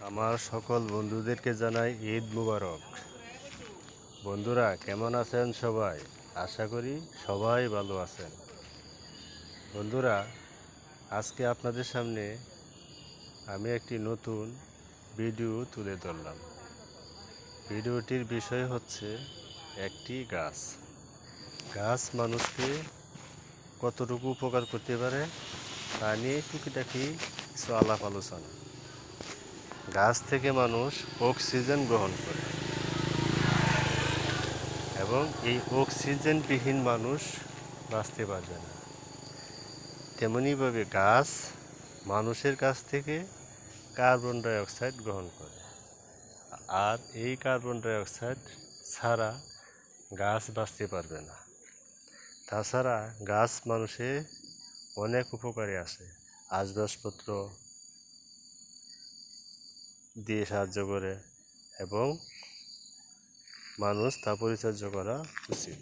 আমার সকল বন্ধুদেরকে জানাই ঈদ মুবারক। বন্ধুরা কেমন আছেন সবাই? আশা করি সবাই ভালো আছেন। বন্ধুরা, আজকে আপনাদের সামনে আমি একটি নতুন ভিডিও তুলে ধরলাম। ভিডিওটির বিষয় হচ্ছে একটি গাছ। গাছ মানুষকে কতটুকু উপকার করতে পারে তা নিয়ে টুকিটাকি কিছু আলাপ আলোচনা। গাছ থেকে মানুষ অক্সিজেন গ্রহণ করে এবং এই অক্সিজেনবিহীন মানুষ বাঁচতে পারবে না। তেমনিভাবে গাছ মানুষের কাছ থেকে কার্বন ডাইঅক্সাইড গ্রহণ করে, আর এই কার্বন ডাইঅক্সাইড ছাড়া গাছ বাঁচতে পারবে না। তাছাড়া গাছ মানুষের অনেক উপকারে আসে, আসবাবপত্র দিয়ে সাহায্য করে এবং মানুষ তা পরিচর্যা করা উচিত।